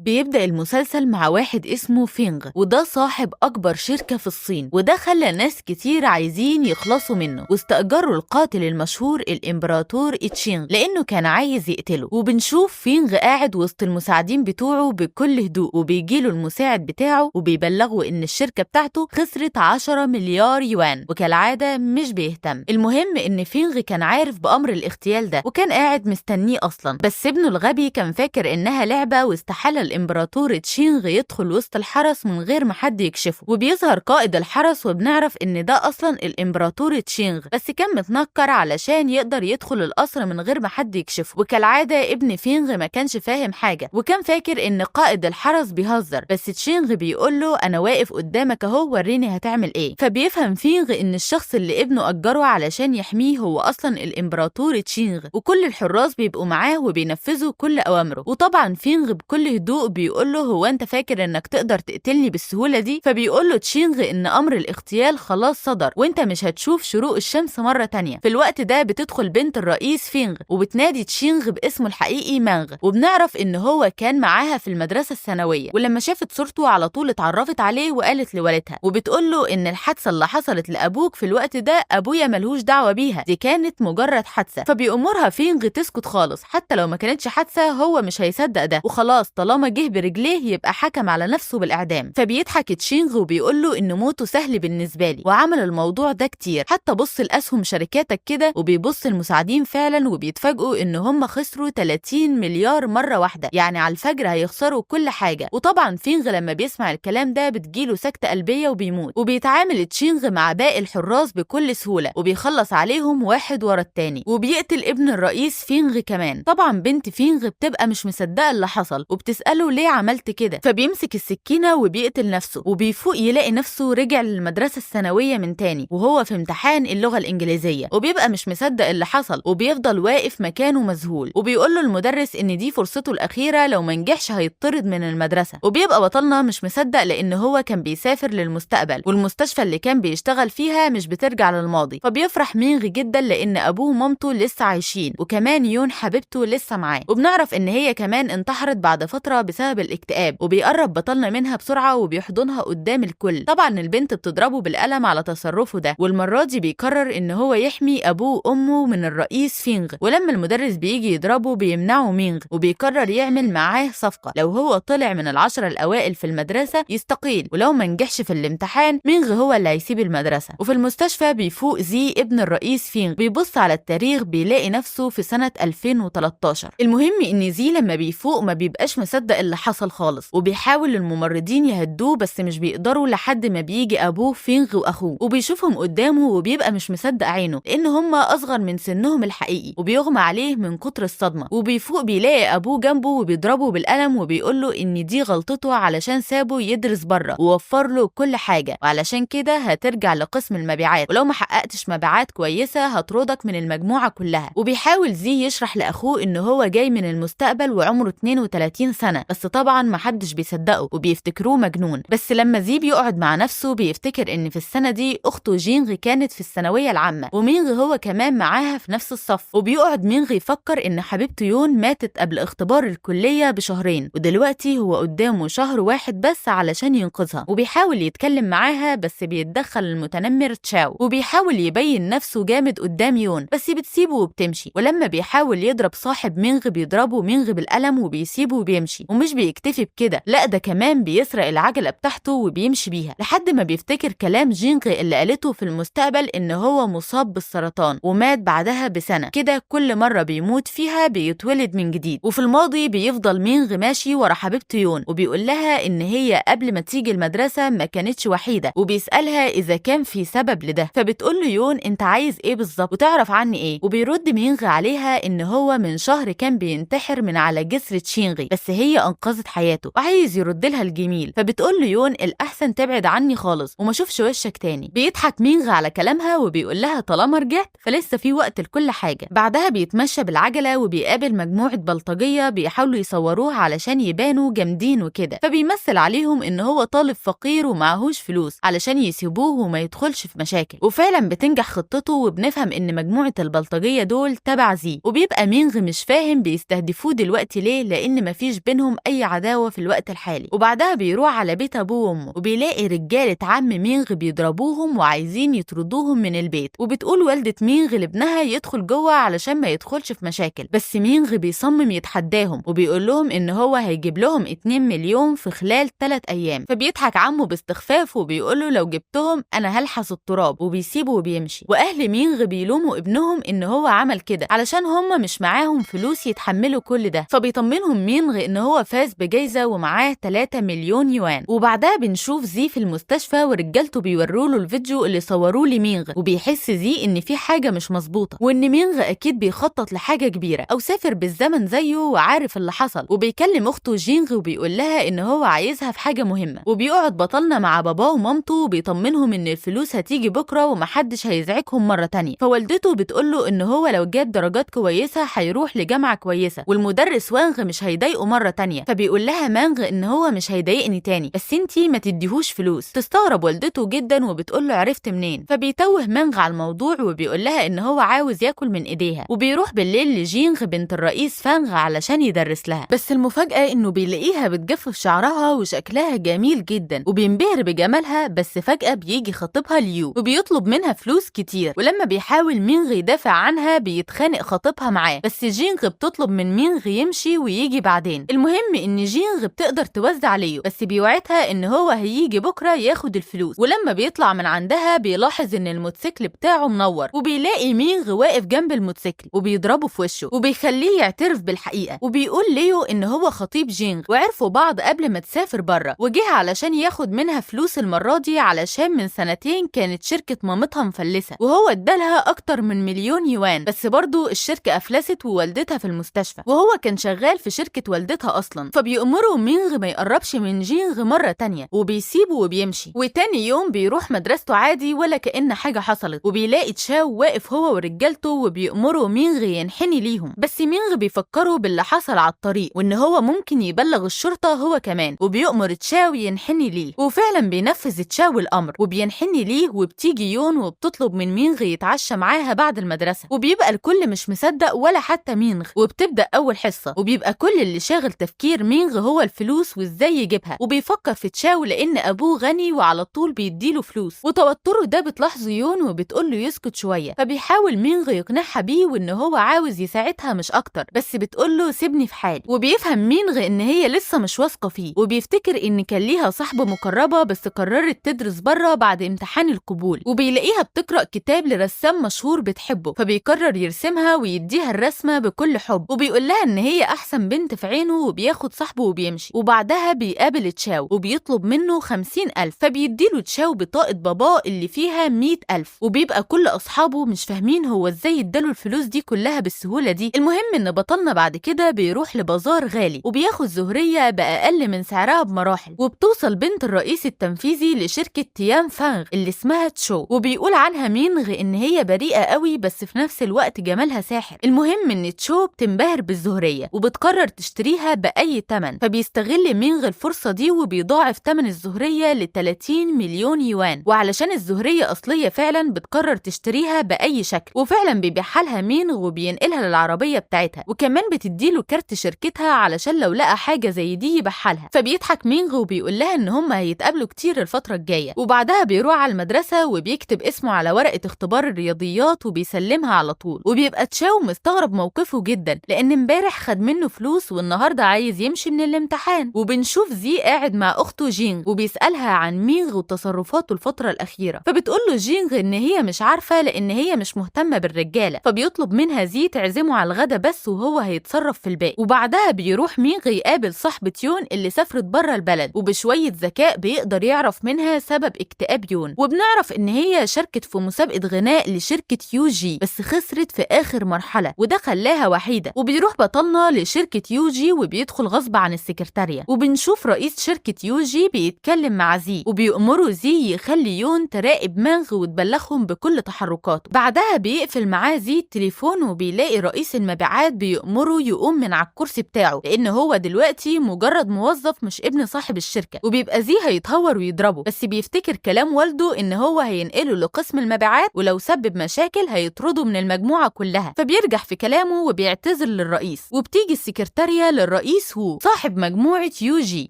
بيبدأ المسلسل مع واحد اسمه فينغ، وده صاحب أكبر شركة في الصين، وده خلى ناس كتير عايزين يخلصوا منه، واستأجروا القاتل المشهور الإمبراطور إتشينغ لأنه كان عايز يقتله. وبنشوف فينغ قاعد وسط المساعدين بتوعه بكل هدوء، وبيجيله المساعد بتاعه وبيبلغه إن الشركة بتاعته خسرت 10 مليار يوان، وكالعادة مش بيهتم. المهم إن فينغ كان عارف بأمر الاغتيال ده وكان قاعد مستنيه أصلا، بس ابنه الغبي كان فاكر إنها لعبة، واستحال الإمبراطور تشينغ يدخل وسط الحرس من غير ما حد يكشفه. وبيظهر قائد الحرس وبنعرف إن ده أصلا الإمبراطور تشينغ، بس كان متنكر علشان يقدر يدخل القصر من غير ما حد يكشفه. وكالعادة ابن فينغ ما كانش فاهم حاجة، وكان فاكر إن قائد الحرس بيهزر، بس تشينغ بيقول له أنا واقف قدامك أهو، وريني هتعمل إيه. فبيفهم فينغ إن الشخص اللي ابنه أجره علشان يحميه هو أصلا الإمبراطور تشينغ، وكل الحراس بيبقوا معاه وبينفذوا كل أوامره. وطبعا فينغ بكل هدوء بيقول له هو انت فاكر انك تقدر تقتلني بالسهوله دي؟ فبيقول له تشينغ ان امر الاغتيال خلاص صدر، وانت مش هتشوف شروق الشمس مره تانية. في الوقت ده بتدخل بنت الرئيس فينغ وبتنادي تشينغ باسمه الحقيقي مانغ، وبنعرف ان هو كان معاها في المدرسه الثانويه، ولما شافت صورته على طول اتعرفت عليه وقالت لوالدها، وبتقول له ان الحادثه اللي حصلت لابوك في الوقت ده ابويا ملهوش دعوه بيها، دي كانت مجرد حادثه. فبيأمرها فينغ تسكت خالص، حتى لو ما كانتش حادثه هو مش هيصدق ده، وخلاص طالما جه برجليه يبقى حكم على نفسه بالإعدام. فبيضحك تشينغ وبيقول له إن موته سهل بالنسبة لي، وعمل الموضوع ده كتير، حتى بص الأسهم شركاتك كده. وبيبص المساعدين فعلا وبيتفاجئوا إن هم خسروا 30 مليار مرة واحدة، يعني على الفجر هيخسروا كل حاجة. وطبعا فينغ لما بيسمع الكلام ده بتجيله سكتة قلبية وبيموت. وبيتعامل تشينغ مع باقي الحراس بكل سهولة، وبيخلص عليهم واحد ورا التاني، وبيقتل ابن الرئيس فينغ كمان. طبعا بنت فينغ بتبقى مش مصدقة اللي حصل، وبتسأله ليه عملت كده؟ فبيمسك السكينة وبيقتل نفسه، وبيفوق يلاقي نفسه رجع للمدرسة الثانوية من تاني وهو في امتحان اللغة الإنجليزية، وبيبقى مش مصدق اللي حصل، وبيفضل واقف مكانه مذهول. وبيقول له المدرس إن دي فرصته الأخيرة، لو ما نجحش هيطرد من المدرسة. وبيبقى بطلنا مش مصدق لأن هو كان بيسافر للمستقبل، والمستشفى اللي كان بيشتغل فيها مش بترجع للماضي. فبيفرح مينغ جدا لأن أبوه ومامته لسه عايشين، وكمان يون حبيبته لسه معاه. وبنعرف إن هي كمان انتحرت بعد فترة بسبب الاكتئاب، وبيقرب بطلنا منها بسرعة وبيحضنها قدام الكل. طبعا البنت بتضربه بالقلم على تصرفه ده، والمرة دي بيقرر ان هو يحمي ابوه وامه من الرئيس فينغ. ولما المدرس بيجي يضربه بيمنعه مينغ، وبيقرر يعمل معاه صفقة، لو هو طلع من ال10 الأوائل في المدرسة يستقيل، ولو ما نجحش في الامتحان مينغ هو اللي هيسيب المدرسة. وفي المستشفى بيفوق زي ابن الرئيس فينغ، بيبص على التاريخ بيلاقي نفسه في سنة 2013. المهم ان زي لما بيفوق ما بيبقاش مصدق اللي حصل خالص، وبيحاول الممرضين يهدوه بس مش بيقدروا لحد ما بيجي ابوه فينغ واخوه، وبيشوفهم قدامه وبيبقى مش مصدق عينه لان هم اصغر من سنهم الحقيقي، وبيغمى عليه من كتر الصدمه. وبيفوق بيلاقي ابوه جنبه وبيضربه بالقلم، وبيقول له ان دي غلطته علشان سابه يدرس بره ووفر له كل حاجه، وعلشان كده هترجع لقسم المبيعات، ولو ما حققتش مبيعات كويسه هطردك من المجموعه كلها. وبيحاول زي يشرح لاخوه ان هو جاي من المستقبل وعمره 32 سنه، بس طبعا ما حدش بيصدقه وبيفتكروه مجنون. بس لما زي بيقعد مع نفسه بيفتكر ان في السنه دي اخته جينغ كانت في الثانويه العامه، ومينغ هو كمان معاها في نفس الصف. وبيقعد مينغ يفكر ان حبيبته يون ماتت قبل اختبار الكليه بشهرين، ودلوقتي هو قدامه شهر واحد بس علشان ينقذها. وبيحاول يتكلم معاها بس بيتدخل المتنمر تشاو، وبيحاول يبين نفسه جامد قدام يون بس بتسيبه وبتمشي. ولما بيحاول يضرب صاحب مينغ بيضربه مينغ بالقلم وبيسيبه وبيمشي. ومش بيكتفي بكده، لا ده كمان بيسرق العجله بتاعته وبيمشي بيها، لحد ما بيفتكر كلام جينغ اللي قالته في المستقبل ان هو مصاب بالسرطان ومات بعدها بسنه كده، كل مره بيموت فيها بيتولد من جديد. وفي الماضي بيفضل مينغ ماشي ورا حبيبته يون، وبيقول لها ان هي قبل ما تيجي المدرسه ما كانتش وحيده، وبيسالها اذا كان في سبب لده. فبتقول له يون انت عايز ايه بالظبط وتعرف عني ايه؟ وبيرد مينغ عليها ان هو من شهر كان بينتحر من على جسر تشينغي، بس هي انقذت حياته، وعايز يرد لها الجميل. فبتقول له يون الاحسن تبعد عني خالص وما اشوفش وشك تاني. بيضحك مينغ على كلامها وبيقول لها طالما رجعت فلسه في وقت لكل حاجه. بعدها بيتمشى بالعجله وبيقابل مجموعه بلطجيه بيحاولوا يصوروه علشان يبانوا جامدين وكده، فبيمثل عليهم ان هو طالب فقير ومعهوش فلوس علشان يسيبوه وما يدخلش في مشاكل. وفعلا بتنجح خطته، وبنفهم ان مجموعه البلطجيه دول تبع زي. وبيبقى مينغ مش فاهم بيستهدفوه دلوقتي ليه، لان مفيش بينهم بينهم أي عداوة في الوقت الحالي. وبعدها بيروح على بيت أبوه وأمه وبيلاقي رجالة عم مينغ بيضربوهم وعايزين يطردوهم من البيت، وبتقول والدة مينغ لابنها يدخل جوه علشان ما يدخلش في مشاكل، بس مينغ بيصمم يتحداهم وبيقول لهم إن هو هيجيب لهم 2 مليون في خلال 3 أيام. فبيضحك عمه باستخفاف وبيقول له لو جبتهم أنا هلحس التراب، وبيسيبه وبيمشي. وأهل مينغ بيلوموا ابنهم إن هو عمل كده علشان هم مش معاهم فلوس يتحملوا كل ده، فبيطمنهم مينغ إن هو فاز بجايزة ومعاه 3 مليون يوان. وبعدها بنشوف زي في المستشفى ورجالته بيوروا له الفيديو اللي صوروه لمينغ، وبيحس زي إن في حاجة مش مظبوطة وإن مينغ أكيد بيخطط لحاجة كبيرة أو سافر بالزمن زيه وعارف اللي حصل. وبيكلم أخته جينغ وبيقول لها إن هو عايزها في حاجة مهمة. وبيقعد بطلنا مع باباه ومامته وبيطمنهم إن الفلوس هتيجي بكرة ومحدش هيزعجهم مرة تانية. فوالدته بتقوله إن هو لو جاب درجات كويسة هيروح لجامعة كويسة، والمدرس وانغ مش هيضايقه مرة تانية. فبيقول لها مانغ إن هو مش هيضايقني تاني، بس انتي ما تديهوش فلوس. تستغرب والدته جدا وبتقوله عرفت منين؟ فبيتوه مانغ على الموضوع وبيقول لها إن هو عاوز ياكل من إيديها. وبيروح بالليل لجينغ بنت الرئيس فانغ علشان يدرس لها، بس المفاجأة إنه بيلاقيها بتجفف شعرها وشكلها جميل جدا وبينبهر بجمالها، بس فجأة بيجي خطيبها ليو وبيطلب منها فلوس كتير. ولما بيحاول مينغ يدافع عنها بيتخانق خطيبها معاه، بس جينغ بتطلب من مينغ يمشي ويجي بعدين. المهم إن جينغ بتقدر توزع ليو، بس بيوعدها إن هو هيجي بكرة ياخد الفلوس. ولما بيطلع من عندها بيلاحظ إن الموتوسيكل بتاعه منور، وبيلاقي مينغ واقف جنب الموتوسيكل وبيضربه في وشه وبيخليه يعترف بالحقيقة. وبيقول ليو إن هو خطيب جينغ وعرفوا بعض قبل ما تسافر بره، وجه علشان ياخد منها فلوس المرة دي علشان من 2 سنين كانت شركة مامتها مفلسة وهو ادالها أكتر من 1,000,000 يوان، بس برضو الشركة أفلست ووالدتها في المستشفى وهو كان شغال في شركة والدتها أصلا. فبيأمروا مينغ ما يقربش من جينغ مرة تانية وبيسيبه وبيمشي. وتاني يوم بيروح مدرسته عادي ولا كأن حاجة حصلت، وبيلاقي تشاو واقف هو ورجالته وبيأمروا مينغ ينحني ليهم، بس مينغ بيفكروا باللي حصل على الطريق وإن هو ممكن يبلغ الشرطة هو كمان، وبيأمر تشاو ينحني ليه. وفعلا بينفذ تشاو الأمر وبينحني ليه، وبتيجي يون وبتطلب من مينغ يتعشى معاها بعد المدرسة، وبيبقى الكل مش مصدق ولا حتى مينغ. وبتبدأ أول حصة وبيبقى كل اللي شاغل تفكير مينغ هو الفلوس وإزاي يجيبها، وبيفكر في تشاو لأن أبوه غني وعلى طول بيديله فلوس. وتوتره ده بتلاحظه يون وبتقوله يسكت شوية، فبيحاول مينغ يقنعها بيه وإن هو عاوز يساعدها مش أكتر، بس بتقوله سيبني في حالي. وبيفهم مينغ إن هي لسه مش واثقة فيه، وبيفتكر إن كان ليها صاحبة مقربة بس قررت تدرس بره بعد امتحان القبول، وبيلاقيها بتقرأ كتاب لرسام مشهور بتحبه، فبيقرر يرسمها ويديها الرسمة بكل حب، وبيقول لها إن هي أحسن بنت في عينه، وبياخد صاحبه وبيمشي. وبعدها بيقابل تشاو وبيطلب منه 50,000، فبيديله تشاو بطاقة باباه اللي فيها 100,000، وبيبقى كل أصحابه مش فاهمين هو إزاي اداله الفلوس دي كلها بالسهولة دي. المهم إن بطلنا بعد كده بيروح لبازار غالي وبياخد زهرية بأقل من سعرها بمراحل، وبتوصل بنت الرئيس التنفيذي لشركة تيان فانغ اللي اسمها تشو، وبيقول عنها مينغ إن هي بريئة قوي بس في نفس الوقت جمالها ساحر. المهم إن تشو بتنبهر بالزهرية وبتقرر تشتريها بأي تمن، فبيستغل مينغ الفرصة دي وبيضاعف تمن الزهرية ل 30 مليون يوان. وعلشان الزهرية أصلية فعلا بتقرر تشتريها بأي شكل، وفعلا بيبيعها لها مينغ وبينقلها للعربية بتاعتها، وكمان بتديله كارت شركتها علشان لو لقى حاجة زي دي يبيعها لها. فبيضحك مينغ وبيقول لها إن هم هيتقابلوا كتير الفترة الجاية. وبعدها بيروح على المدرسة وبيكتب اسمه على ورقة اختبار الرياضيات وبيسلمها على طول. وبيبقى تشاو مستغرب موقفه جدا لأن امبارح خد منه فلوس والنهاردة عايز يمشي من الامتحان. وبنشوف زي قاعد مع أخته جينغ وبيسألها عن مينغ وتصرفاته الفترة الأخيرة، فبتقول له جينغ إن هي مش عارفة لأن هي مش مهتمة بالرجالة، فبيطلب منها زي تعزمه على الغدا بس وهو هيتصرف في الباقي. وبعدها بيروح مينغ يقابل صاحبة يون اللي سافرت بره البلد، وبشوية ذكاء بيقدر يعرف منها سبب اكتئاب يون، وبنعرف إن هي شاركت في مسابقة غناء لشركة يوجي بس خسرت في آخر مرحلة وده خلاها وحيدة. وبيروح بطلنا لشركة يوجي وبيدخل غصب عن السكرتارية، وبنشوف رئيس شركة يوجي بيتكلم مع زي وبيأمروا زي يخلي يون تراقب مانغ وتبلغهم بكل تحركاته. بعدها بيقفل معاه زي التليفون وبيلاقي رئيس المبيعات بيأمره يقوم من على الكرسي بتاعه لأن هو دلوقتي مجرد موظف مش ابن صاحب الشركة. وبيبقى زي هيتهور ويضربه، بس بيفتكر كلام والده إن هو هينقله لقسم المبيعات ولو سبب مشاكل هيطرده من المجموعة كلها، فبيرجع في كلامه وبيعتذر للرئيس. وبتيجي السكرتارية للرئيس الرئيس هو صاحب مجموعة يوجي،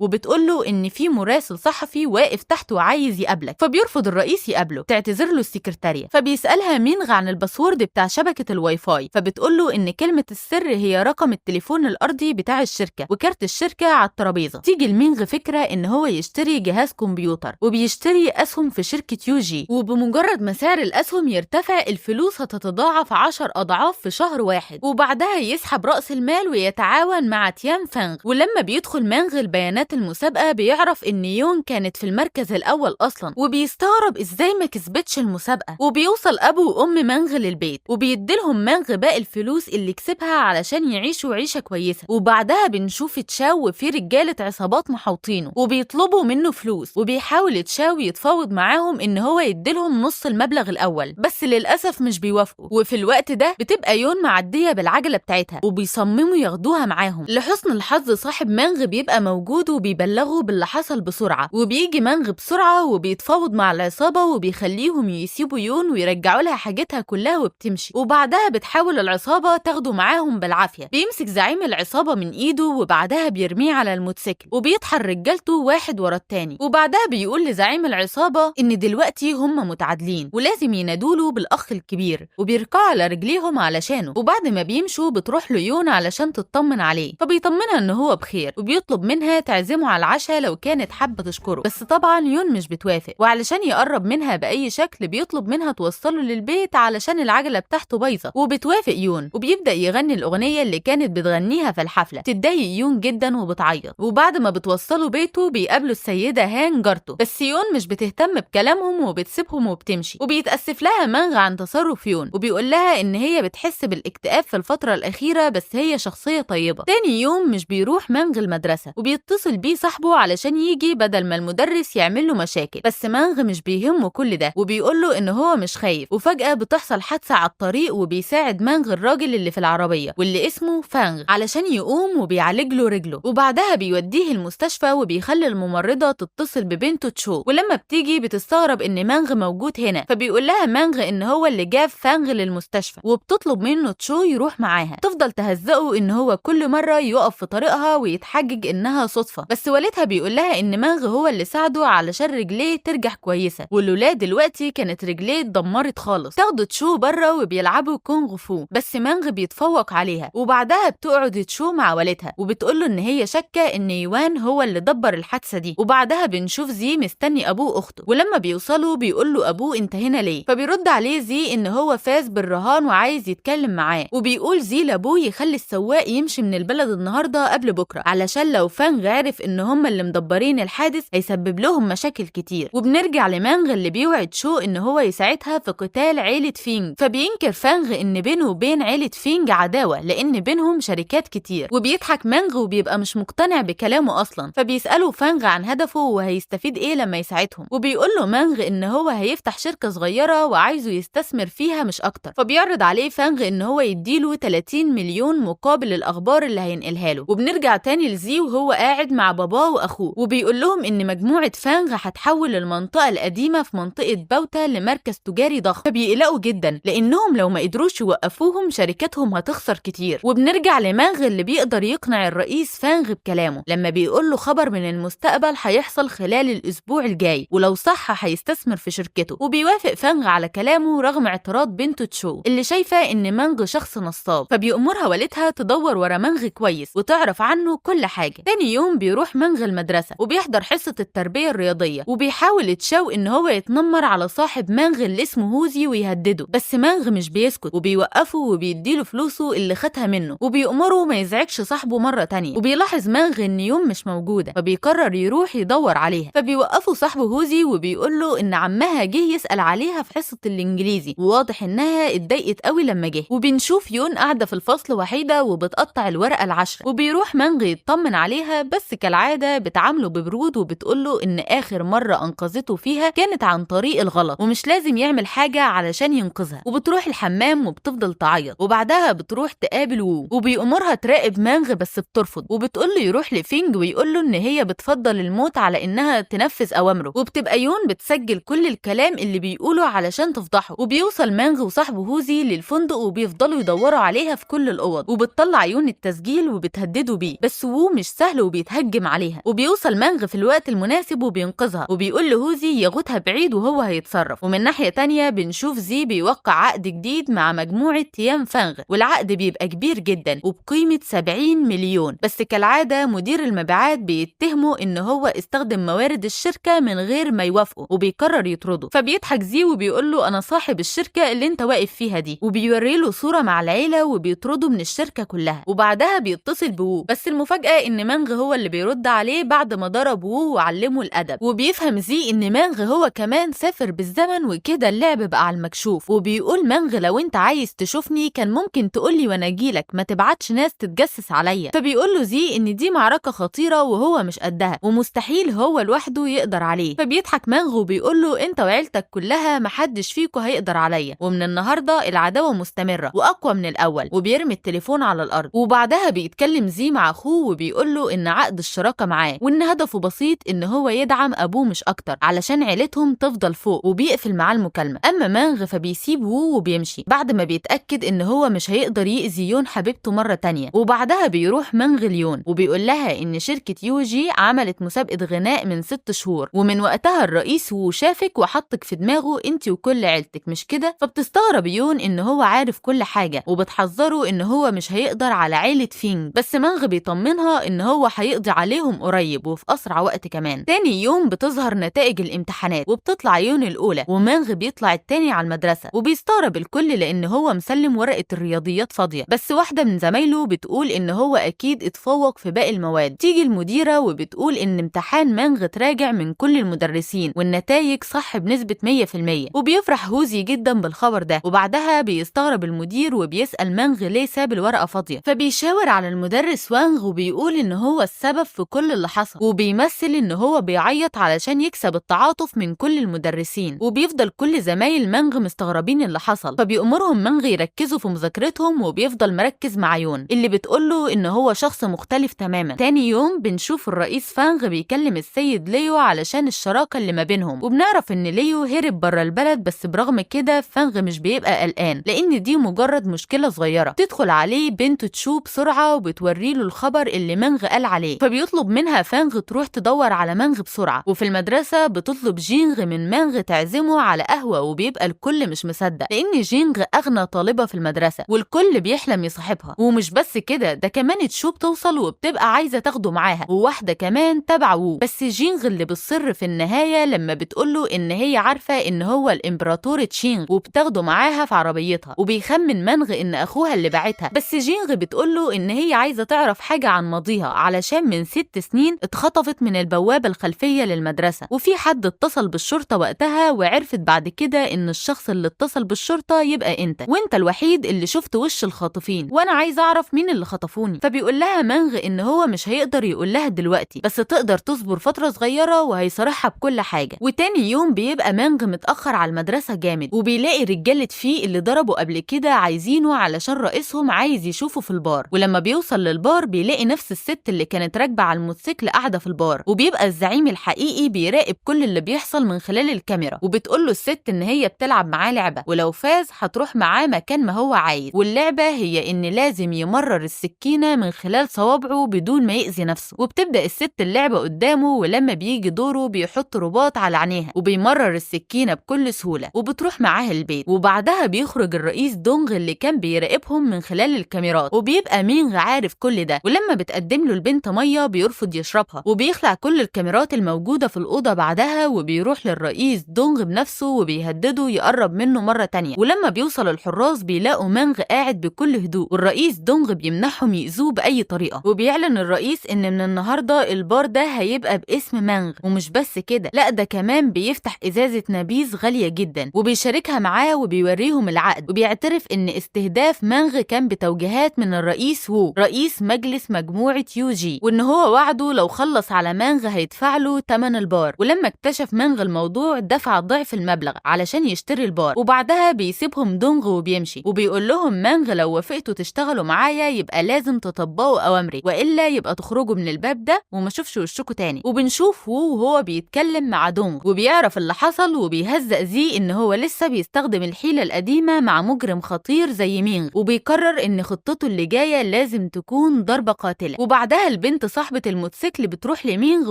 وبتقوله إن في مراسل صحفي واقف تحت وعايز يقابلك. فبيرفض الرئيس يقابله، تعتذر له السكرتارية. فبيسألها مينغ عن الباسورد بتاع شبكة الواي فاي، فبتقوله إن كلمة السر هي رقم التليفون الأرضي بتاع الشركة وكارت الشركة على الترابيزة. تيجي لمينغ فكرة إن هو يشتري جهاز كمبيوتر، وبيشتري أسهم في شركة يوجي، وبمجرد ما سعر الأسهم يرتفع الفلوس هتتضاعف 10 أضعاف في شهر واحد، وبعدها يسحب رأس المال ويتعاون مع تيان فانغ. ولما بيدخل مانغ البيانات المسابقة بيعرف إن يون كانت في المركز الأول أصلا، وبيستغرب إزاي ما كسبتش المسابقة. وبيوصل أبو وأم مانغ للبيت، وبيديلهم مانغ باقي الفلوس اللي كسبها علشان يعيشوا عيشة كويسة. وبعدها بنشوف تشاو وفي رجالة عصابات محوطينه وبيطلبوا منه فلوس، وبيحاول تشاو يتفاوض معاهم إن هو يديلهم نص المبلغ الأول، بس للأسف مش بيوافقوا. وفي الوقت ده بتبقى يون معدية بالعجلة بتاعتها، وبيصمموا ياخدوها معاهم. لحسن الحظ صاحب مانغ بيبقى موجود وبيبلغوا باللي حصل بسرعة، وبيجي مانغ بسرعة وبيتفاوض مع العصابة وبيخليهم يسيبوا يون ويرجعوا لها حاجتها كلها وبتمشي. وبعدها بتحاول العصابة تاخده معاهم بالعافية. بيمسك زعيم العصابة من ايده وبعدها بيرميه على الموتوسيكل، وبيطحن رجالته واحد ورا التاني. وبعدها بيقول لزعيم العصابة ان دلوقتي هم متعادلين ولازم ينادوله بالاخ الكبير، وبيركعوا على رجليهم علشانه. وبعد ما بيمشوا بتروح له يون علشان تطمن عليه، فبيطمنها ان هو بخير، وبيطلب منها تعزمه على العشاء لو كانت حابة تشكره. بس طبعا يون مش بتوافق، وعلشان يقرب منها بأي شكل بيطلب منها توصله للبيت علشان العجلة بتاعته بايظة. وبتوافق يون، وبيبدأ يغني الأغنية اللي كانت بتغنيها في الحفلة. تتضايق يون جدا وبتعيط. وبعد ما بتوصله بيته بيقابلوا السيدة هان جارته، بس يون مش بتهتم بكلامهم وبتسيبهم وبتمشي. وبيتأسف لها مانغ عن تصرف يون، وبيقول لها ان هي بتحس بالاكتئاب في الفترة الأخيرة، بس هي شخصية طيبة. تاني يوم مش بيروح مانغ المدرسة، وبيتصل بيه صاحبه علشان يجي بدل ما المدرس يعمل له مشاكل. بس مانغ مش بيهمه كل ده، وبيقول له ان هو مش خايف. وفجأة بتحصل حادثة على الطريق، وبيساعد مانغ الراجل اللي في العربية واللي اسمه فانغ علشان يقوم، وبيعالج له رجله. وبعدها بيوديه المستشفى، وبيخلي الممرضة تتصل ببنته تشو. ولما بتيجي بتستغرب ان مانغ موجود هنا، فبيقول لها مانغ ان هو اللي جاب فانغ للمستشفى، وبتطلب منه تشو يروح معاها. تفضل تهزقه ان هو كل مرة يقف في طريقها ويتحجج انها صدفة، بس والدها بيقول لها ان مانغ هو اللي ساعده علشان رجليه ترجع كويسة، والولاد دلوقتي كانت رجليه اتدمرت خالص. تاخده تشو بره وبيلعبوا كونغ فو، بس مانغ بيتفوق عليها. وبعدها بتقعد تشو مع والدها، وبتقوله ان هي شاكة ان يوان هو اللي دبر الحادثة دي. وبعدها بنشوف زي مستني ابوه واخته، ولما بيوصلوا بيقول له ابوه انت هنا ليه؟ فبيرد عليه زي ان هو فاز بالرهان وعايز يتكلم معاه. وبيقول زي لابوه يخلي السواق يمشي من البلد النهارده قبل بكره، علشان لو فانغ عرف ان هم اللي مدبرين الحادث هيسبب لهم مشاكل كتير. وبنرجع لمانغ اللي بيوعد شو ان هو يساعدها في قتال عيلة فينج. فبينكر فانغ ان بينه وبين عيلة فينج عداوة، لان بينهم شركات كتير. وبيضحك مانغ وبيبقى مش مقتنع بكلامه اصلا. فبيسأله فانغ عن هدفه وهيستفيد ايه لما يساعدهم. وبيقول له مانغ ان هو هيفتح شركة صغيرة وعايزه يستثمر فيها مش اكتر. فبيعرض عليه فانغ ان هو يديله 30 مليون مقابل الاخبار اللي هينقلها له. وبنرجع تاني لزي وهو قاعد مع باباه واخوه، وبيقول لهم ان مجموعة فانغ هتحول المنطقة القديمة في منطقة باوتا لمركز تجاري ضخم. فبيقلقوا جدا لانهم لو ما قدروش يوقفوهم شركتهم هتخسر كتير. وبنرجع لمانغ اللي بيقدر يقنع الرئيس فانغ بكلامه لما بيقول له خبر من المستقبل هيحصل خلال الاسبوع الجاي، ولو صح هيستثمر في شركته. وبيوافق فانغ على كلامه رغم اعتراض بنته تشو اللي شايفة ان مانغ شخص نصاب. فبيأمرها والدها تدور ورا مانغ كويس وتعرف عنه كل حاجة. تاني يوم بيروح مانغ المدرسة وبيحضر حصة التربية الرياضية، وبيحاول تشاو ان هو يتنمر على صاحب مانغ اللي اسمه هوزي ويهدده، بس مانغ مش بيسكت وبيوقفه وبيديله فلوسه اللي خدها منه، وبيأمره ما يزعجش صاحبه مرة تانية. وبيلاحظ مانغ ان يوم مش موجودة، فبيقرر يروح يدور عليها. فبيوقفه صاحبه هوزي وبيقول له ان عمها جه يسأل عليها في حصة الانجليزي، وواضح انها اتضايقت قوي لما جه. وبنشوف يون قاعدة في الفصل وحيدة وبتقطع الورقة العشرة، وبيروح مانغ يطمن عليها، بس كالعادة بتعامله ببرود وبتقوله ان اخر مرة انقذته فيها كانت عن طريق الغلط ومش لازم يعمل حاجة علشان ينقذها. وبتروح الحمام وبتفضل تعيط. وبعدها بتروح تقابل وو، وبيأمرها تراقب مانغ بس بترفض، وبتقوله يروح لفينج ويقوله ان هي بتفضل الموت على انها تنفذ اوامره. وبتبقى يون بتسجل كل الكلام اللي بيقوله علشان تفضحه. وبيوصل مانغ وصاحبه هوزي للفندق وبيفضلوا يدوروا عليها في كل الاوض، وبتطلع يون التسجيل وبتهدده بيهددوا بيه، بس وو مش سهل وبيتهجم عليها، وبيوصل مانغ في الوقت المناسب وبينقذها وبيقول لهوزي ياخدها بعيد وهو هيتصرف. ومن ناحية تانية بنشوف زي بيوقع عقد جديد مع مجموعة تيان فانغ، والعقد بيبقى كبير جدا وبقيمة 70 مليون، بس كالعادة مدير المبيعات بيتهمه ان هو استخدم موارد الشركة من غير ما يوافقه وبيقرر يطرده. فبيضحك زي وبيقول له انا صاحب الشركة اللي انت واقف فيها دي، وبيوري له صورة مع العيلة وبيطرده من الشركة كلها. وبعدها بيتصل بوو، بس المفاجأة ان مانغ هو اللي بيرد عليه بعد ما ضرب وو وعلمه الادب. وبيفهم زي ان مانغ هو كمان سافر بالزمن وكده اللعب بقى على المكشوف. وبيقول مانغ لو انت عايز تشوفني كان ممكن تقولي وانا اجيلك، ما تبعتش ناس تتجسس عليا. فبيقول له زي ان دي معركة خطيرة وهو مش قدها ومستحيل هو لوحده يقدر عليه. فبيضحك مانغ وبيقول له انت وعيلتك كلها محدش فيكو هيقدر عليا، ومن النهارده العداوة مستمرة واقوى من الاول. وبيرمي التليفون على الارض. وبعدها بيتكلم زي مع اخوه وبيقول له ان عقد الشراكة معاه وان هدفه بسيط ان هو يدعم ابوه مش اكتر علشان عيلتهم تفضل فوق، وبيقفل معاه المكالمة. اما مانغ فبيسيب وو وبيمشي بعد ما بيتأكد ان هو مش هيقدر يأذي يون حبيبته مرة تانية. وبعدها بيروح مانغ ليون وبيقول لها ان شركة يوجي عملت مسابقة غناء من 6 شهور، ومن وقتها الرئيس وو شافك وحطك في دماغه انت وكل عيلتك، مش كده؟ فبتستغرب يون ان هو عارف كل حاجة وبتحذره ان هو مش هيقدر على عيلة فينغ، بس مانغ بيطمنها ان هو هيقضي عليهم قريب وفي اسرع وقت كمان. تاني يوم بتظهر نتائج الامتحانات وبتطلع يون الاولى ومانغ بيطلع التاني على المدرسة. وبيستغرب الكل لان هو مسلم ورقة الرياضيات فاضية، بس واحدة من زمايله بتقول ان هو اكيد اتفوق في باقي المواد. تيجي المديرة وبتقول ان امتحان مانغ تراجع من كل المدرسين والنتائج صح بنسبة 100%. وبيفرح هوزي جدا بالخبر ده. وبعدها بيستغرب المدير وبيسأل مانغ ليه ساب الورقة فاضية، فبيشاور على المدرس وانغ وبيقول ان هو السبب في كل اللي حصل، وبيمثل ان هو بيعيط علشان يكسب التعاطف من كل المدرسين. وبيفضل كل زمايل مانغ مستغربين اللي حصل، فبيأمرهم مانغ يركزوا في مذاكرتهم وبيفضل مركز مع يون اللي بتقوله ان هو شخص مختلف تماما. تاني يوم بنشوف الرئيس فانغ بيكلم السيد ليو علشان الشراكة اللي ما بينهم، وبنعرف ان ليو هرب بره البلد، بس برغم كده فانغ مش بيبقى قلقان لان دي مجرد مشكلة صغيرة. تدخل عليه بنته تشو بسرعة وبتوري له الخبر اللي مانغ قال عليه، فبيطلب منها فانغ تروح تدور على مانغ بسرعة. وفي المدرسة بتطلب جينغ من مانغ تعزمه على قهوة، وبيبقى الكل مش مصدق لان جينغ اغنى طالبة في المدرسة والكل بيحلم يصاحبها. ومش بس كده، ده كمان تشو بتوصل وبتبقى عايزة تاخده معاها، وواحدة كمان تبع وو. بس جينغ اللي بتصر في النهاية لما بتقوله ان هي عارفة ان هو الامبراطور تشينغ وبتاخده معاها في عربيتها. وبيخمن مانغ ان اخوها اللي باعتها، بس جينغ بتقوله ان هي عايزة تعرف حاجة عن ماضيها علشان من 6 سنين اتخطفت من البوابة الخلفية للمدرسة، وفي حد اتصل بالشرطة وقتها، وعرفت بعد كده ان الشخص اللي اتصل بالشرطة يبقى انت، وانت الوحيد اللي شفت وش الخاطفين، وانا عايزة اعرف مين اللي خطفوني. فبيقول لها مانغ ان هو مش هيقدر يقول لها دلوقتي، بس تقدر تصبر فترة صغيرة وهيصارحها بكل حاجة. وتاني يوم بيبقى مانغ متأخر على المدرسة جامد، وبيلاقي رجالة فيه اللي ضربوا قبل كده عايزينه علشان رئيسهم عايز يشوفه في البار. ولما بيوصل للبار بيلاقي نفس الست اللي كانت راكبة على الموتوسيكل قاعدة في البار، وبيبقى الزعيم الحقيقي بيراقب كل اللي بيحصل من خلال الكاميرا. وبتقول له الست ان هي بتلعب معاه لعبة، ولو فاز هتروح معاه مكان ما هو عايز، واللعبة هي ان لازم يمرر السكينة من خلال صوابعه بدون ما يأذي نفسه. وبتبدأ الست اللعبة قدامه، ولما بيجي دوره بيحط رباط على عينيها وبيمرر السكينة بكل سهولة، وبتروح معاه البيت. وبعدها بيخرج الرئيس دونغ اللي كان بيراقبهم من خلال الكاميرات، وبيبقى مينغ عارف كل ده. ولما بتقدم له البنت مية بيرفض يشربها، وبيخلع كل الكاميرات الموجودة في الأوضة بعدها، وبيروح للرئيس دونغ بنفسه وبيهدده يقرب منه مرة تانية. ولما بيوصل الحراس بيلاقوا مانغ قاعد بكل هدوء، والرئيس دونغ بيمنحهم يأذوه بأي طريقة. وبيعلن الرئيس ان من النهاردة البار ده هيبقى باسم مانغ. ومش بس كده، لا ده كمان بيفتح إزازة نبيذ غالية جدا وبيشاركها معاه وبيوريهم العقد، وبيعترف ان استهداف مانغ كان بتوجيهات من الرئيس وو رئيس مجلس مجموعة يوجي، وان هو وعده لو خلص على مانغ هيدفع له تمن البار. ولما اكتشف مانغ الموضوع دفع ضعف المبلغ علشان يشتري البار. وبعدها بيسيبهم دونغ وبيمشي، وبيقول لهم مانغ لو وافقتوا تشتغلوا معايا يبقى لازم تطبقوا اوامري، والا يبقى تخرجوا من الباب ده وما اشوفش وشكوا تاني. وبنشوف وو وهو بيتكلم مع دونغ وبيعرف اللي حصل، وبيهزق زي ان هو لسه بيستخدم الحيلة القديمة مع مجرم خطير زي مينغ، وبيقرر ان خطته اللي جاية لازم تكون هتكون ضربة قاتلة. وبعدها البنت صاحبة الموتوسيكل بتروح لمينغ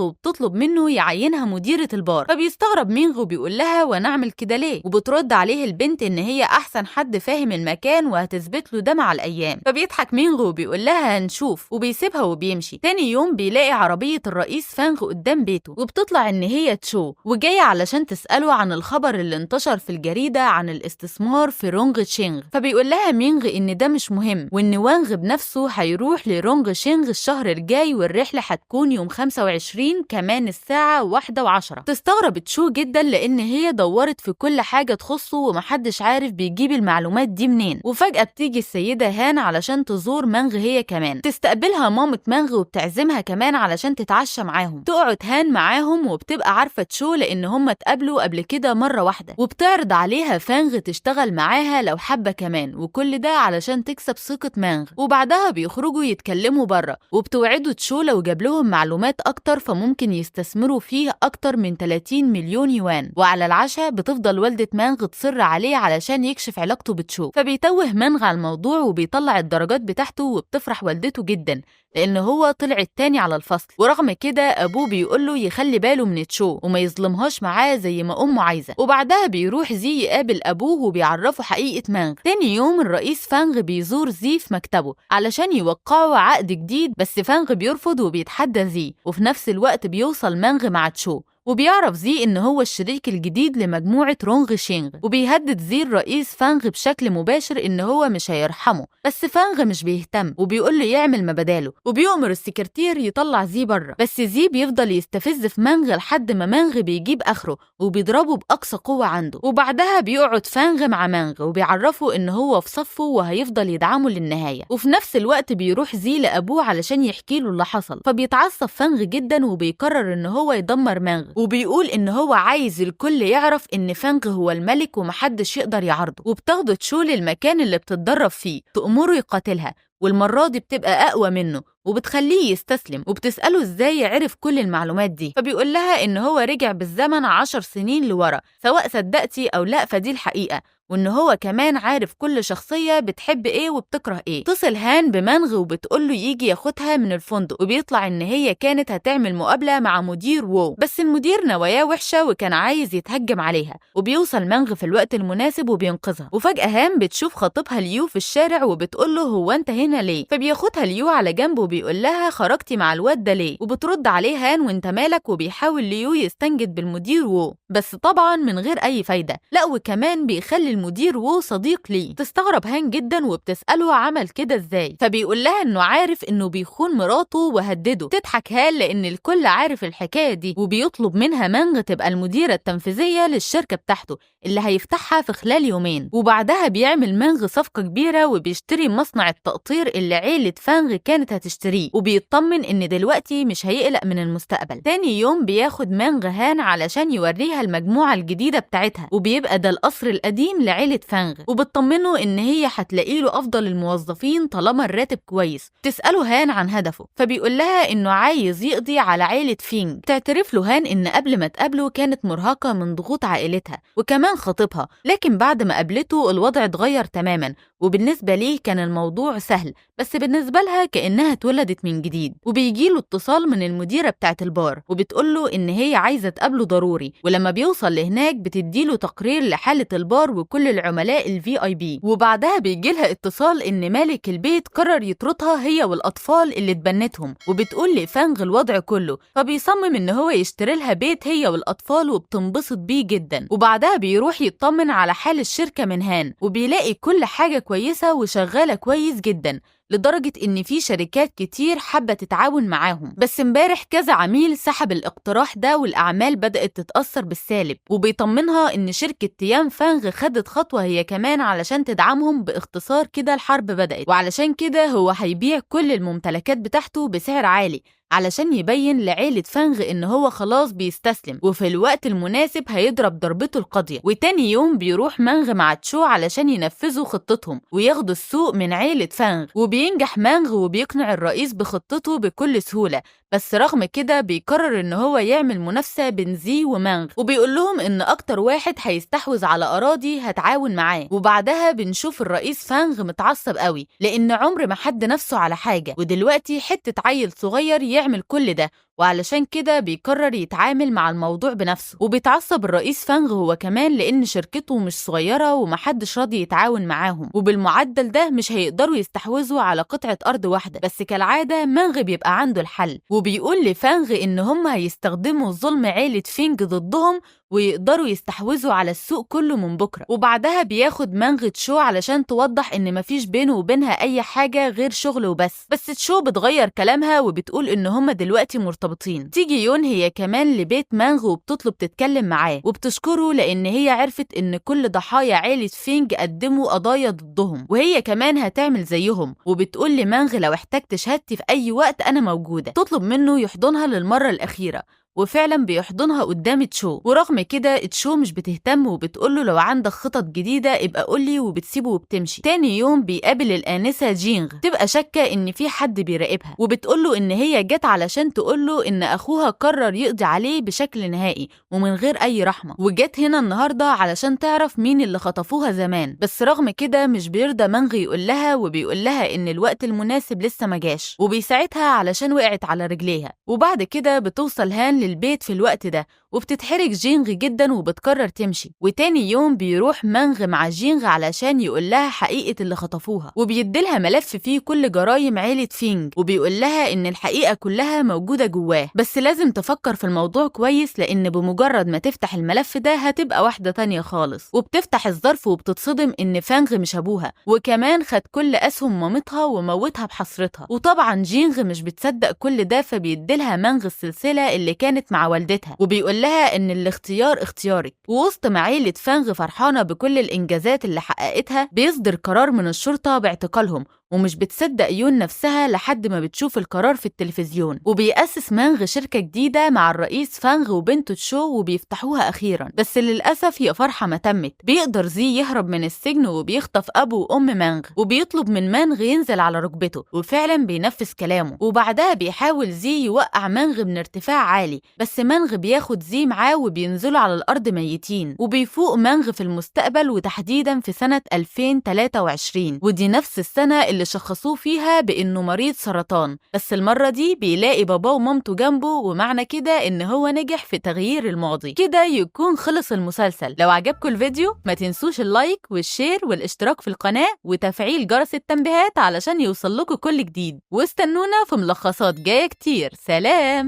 وبتطلب منه يعينها مديرة البار، فبيستغرب مينغ وبيقول لها ونعمل كده ليه؟ وبترد عليه البنت ان هي احسن حد فاهم المكان وهتثبت له ده مع الايام. فبيضحك مينغ وبيقول لها هنشوف، وبيسيبها وبيمشي. تاني يوم بيلاقي عربية الرئيس فانغ قدام بيته، وبتطلع ان هي تشو وجاية علشان تسأله عن الخبر اللي انتشر في الجريدة عن الاستثمار في رونغ تشينغ. فبيقول لها مينغ ان ده مش مهم، وان وانغ بنفسه هيروح لرونغ تشينغ الشهر الجاي، والرحلة هتكون يوم 25 كمان الساعة 1:10. تستغرب تشو جدا لان هي دورت في كل حاجة تخصه ومحدش عارف بيجيب المعلومات دي منين. وفجأة بتيجي السيدة هان علشان تزور مانغ هي كمان، تستقبلها مامة مانغ وبتعزمها كمان علشان تتعشى معاهم. تقعد هان معاهم وبتبقى عارفة تشو لان هم اتقابلوا قبل كده مرة واحدة، وبتعرض عليها فانغ تشتغل معاها لو حابة كمان، وكل ده علشان تكسب ثقة مانغ. وبعدها بيخرجوا يتكلموا بره، وبتوعدوا تشو لو جاب لهم معلومات اكتر فممكن يستثمروا فيه اكتر من 30 مليون يوان. وعلى العشاء بتفضل والدة مانغ تصر عليه علشان يكشف علاقته بتشو، فبيتوه مانغ على الموضوع وبيطلع الدرجات بتاعته، وبتفرح والدته جدا لأن هو طلع التاني على الفصل. ورغم كده أبوه بيقوله يخلي باله من تشو وما يظلمهاش معاه زي ما أمه عايزة. وبعدها بيروح زي يقابل أبوه وبيعرفه حقيقة مانغ. تاني يوم الرئيس فانغ بيزور زي في مكتبه علشان يوقعوا عقد جديد، بس فانغ بيرفض وبيتحدى زي. وفي نفس الوقت بيوصل مانغ مع تشو، وبيعرف زي إن هو الشريك الجديد لمجموعة رونغ شينغ، وبيهدد زي الرئيس فانغ بشكل مباشر إن هو مش هيرحمه. بس فانغ مش بيهتم وبيقول له يعمل ما بداله، وبيؤمر السكرتير يطلع زي بره. بس زي بيفضل يستفز في مانغ لحد ما مانغ بيجيب آخره وبيضربه بأقصى قوة عنده. وبعدها بيقعد فانغ مع مانغ وبيعرفه إن هو في صفه وهيفضل يدعمه للنهاية. وفي نفس الوقت بيروح زي لأبوه علشان يحكي له اللي حصل، فبيتعصب فانغ جدا وبيقرر إن هو يدمر مانغ، وبيقول إن هو عايز الكل يعرف إن فانغ هو الملك ومحدش يقدر يعارضه. وبتاخده تشو للمكان اللي بتتدرب فيه، تأمره يقاتلها، والمرة دي بتبقى أقوى منه وبتخليه يستسلم. وبتسأله إزاي عرف كل المعلومات دي، فبيقول لها إن هو رجع بالزمن 10 سنين لورا، سواء صدقتي أو لا فدي الحقيقة، وإن هو كمان عارف كل شخصية بتحب إيه وبتكره إيه. تصل هان بمانغ وبتقوله يجي ياخدها من الفندق، وبيطلع إن هي كانت هتعمل مقابلة مع مدير وو، بس المدير نواياه وحشة وكان عايز يتهجم عليها. وبيوصل مانغ في الوقت المناسب وبينقذها. وفجأة هان بتشوف خطيبها ليو في الشارع وبتقوله هو أنت هنا ليه؟ فبياخدها ليو على جنب وبيقول لها خرجتي مع الواد ده ليه؟ وبترد عليه هان وانت مالك؟ وبيحاول ليو يستنجد بالمدير وو، بس طبعا من غير أي فايدة، لا وكمان بيخلي المدير وو صديق ليه. تستغرب هان جدا وبتسأله عمل كده ازاي، فبيقول لها انه عارف انه بيخون مراته وهدده. تضحك هان لان الكل عارف الحكاية دي، وبيطلب منها مانغ تبقى المديرة التنفيذية للشركة بتاعته اللي هيفتحها في خلال يومين. وبعدها بيعمل مانغ صفقة كبيرة وبيشتري مصنع التقطير اللي عيلة فانغ كانت هتشتريه، وبيطمن ان دلوقتي مش هيقلق من المستقبل. تاني يوم بياخد مانغ هان علشان يوريها المجموعة الجديدة بتاعتها، وبيبقى ده القصر القديم لعيلة فانغ، وبتطمنه ان هي هتلاقي له افضل الموظفين طالما الراتب كويس. تسأله هان عن هدفه، فبيقول لها انه عايز يقضي على عيلة فينغ. تعترف له هان ان قبل ما تقابله كانت مرهقة من ضغوط عائلتها وكمان خطيبها، لكن بعد ما قابلته الوضع اتغير تماما، وبالنسبة ليه كان الموضوع سهل، بس بالنسبة لها كأنها اتولدت من جديد. وبيجيله اتصال من المديرة بتاعة البار وبتقوله إن هي عايزة تقابله ضروري، ولما بيوصل لهناك بتديله تقرير لحالة البار وكل العملاء الVIP. وبعدها بيجيلها اتصال إن مالك البيت قرر يطردها هي والأطفال اللي اتبنتهم، وبتقول لفانغ الوضع كله، فبيصمم إن هو يشتري لها بيت هي والأطفال وبتنبسط بيه جدا. وبعدها بيروح يطمن على حال الشركة من هان، وبيلاقي كل حاجة كويسة وشغالة كويس جدا، لدرجة إن في شركات كتير حابة تتعاون معاهم. بس امبارح كذا عميل سحب الاقتراح ده والأعمال بدأت تتأثر بالسالب، وبيطمنها إن شركة تيان فانغ خدت خطوة هي كمان علشان تدعمهم. باختصار كده الحرب بدأت، وعلشان كده هو هيبيع كل الممتلكات بتاعته بسعر عالي علشان يبين لعيلة فانغ إن هو خلاص بيستسلم وفي الوقت المناسب هيضرب ضربته القاضية. وتاني يوم بيروح مانغ مع تشو علشان ينفذوا خطتهم وياخدوا السوق من عيلة فانغ، وبينجح مانغ وبيقنع الرئيس بخطته بكل سهولة. بس رغم كده بيقرر إن هو يعمل منافسة بين زي ومانغ، وبيقول لهم إن أكتر واحد هيستحوذ على أراضي هتعاون معاه. وبعدها بنشوف الرئيس فانغ متعصب قوي لأن عمر ما حد نفسه على حاجة، ودلوقتي حتة عيل صغير يعمل كل ده، وعلشان كده بيقرر يتعامل مع الموضوع بنفسه. وبيتعصب الرئيس فانغ هو كمان لأن شركته مش صغيرة ومحدش راضي يتعاون معاهم، وبالمعدل ده مش هيقدروا يستحوذوا على قطعة أرض واحدة. بس كالعادة مانغ بيبقى عنده الحل، وبيقول لفانغ إن هم هيستخدموا ظلم عيلة فينج ضدهم ويقدروا يستحوذوا على السوق كله من بكرة. وبعدها بياخد مانغ تشو علشان توضح إن مفيش بينه وبينها أي حاجة غير شغل وبس. بس تشو بتغير كلامها وبتقول إن هما دلوقتي مرتبطين. تيجي يون هي كمان لبيت مانغ وبتطلب تتكلم معاه وبتشكره لأن هي عرفت إن كل ضحايا عيلة فينج قدموا قضايا ضدهم وهي كمان هتعمل زيهم. وبتقول لمانغ لو احتجت شهادتي في أي وقت أنا موجودة. تطلب منه يحضنها للمرة الأخيرة، وفعلا بيحضنها قدام تشو. ورغم كده تشو مش بتهتم وبتقوله لو عندك خطط جديدة ابقى قولي، وبتسيبه وبتمشي. تاني يوم بيقابل الآنسة جينغ، تبقى شاكة ان في حد بيراقبها وبتقوله ان هي جت علشان تقوله ان اخوها قرر يقضي عليه بشكل نهائي ومن غير اي رحمة، وجت هنا النهاردة علشان تعرف مين اللي خطفوها زمان. بس رغم كده مش بيرضى مانغ يقول لها، وبيقول لها ان الوقت المناسب لسه ما جاش، وبيساعدها علشان وقعت على رجليها. وبعد كده بتوصل هان للبيت في الوقت ده وبتتحرج جينغ جدا وبتقرر تمشي. وتاني يوم بيروح مانغ مع جينغ علشان يقول لها حقيقة اللي خطفوها، وبيديلها ملف فيه كل جرايم عيلة فينج، وبيقول لها ان الحقيقة كلها موجودة جواه، بس لازم تفكر في الموضوع كويس لان بمجرد ما تفتح الملف ده هتبقى واحدة تانية خالص. وبتفتح الظرف وبتتصدم ان فانغ مش ابوها، وكمان خد كل اسهم مامتها وموتها بحسرتها. وطبعا جينغ مش بتصدق كل ده، فبيديلها مانغ السلسلة اللي كانت مع والدتها، وبيقول لها ان الاختيار اختيارك. ووسط ما عيلة فانغ فرحانة بكل الانجازات اللي حققتها، بيصدر قرار من الشرطة باعتقالهم، ومش بتصدق يون نفسها لحد ما بتشوف القرار في التلفزيون. وبيأسس مانغ شركة جديدة مع الرئيس فانغ وبنته تشو وبيفتحوها أخيرا. بس للأسف هي فرحة ما تمت. بيقدر زي يهرب من السجن وبيخطف أبو وأم مانغ، وبيطلب من مانغ ينزل على ركبته، وفعلا بينفذ كلامه. وبعدها بيحاول زي يوقع مانغ من ارتفاع عالي، بس مانغ بياخد زي معاه وبينزلوا على الأرض ميتين. وبيفوق مانغ في المستقبل وتحديدا في سنة 2023، ودي نفس السنة اللي شخصوه فيها بإنه مريض سرطان. بس المرة دي بيلاقي باباه ومامته جنبه، ومعنى كده إن هو نجح في تغيير الماضي. كده يكون خلص المسلسل. لو عجبكم الفيديو ما تنسوش اللايك والشير والاشتراك في القناة وتفعيل جرس التنبيهات علشان يوصل لكم كل جديد، واستنونا في ملخصات جاية كتير. سلام.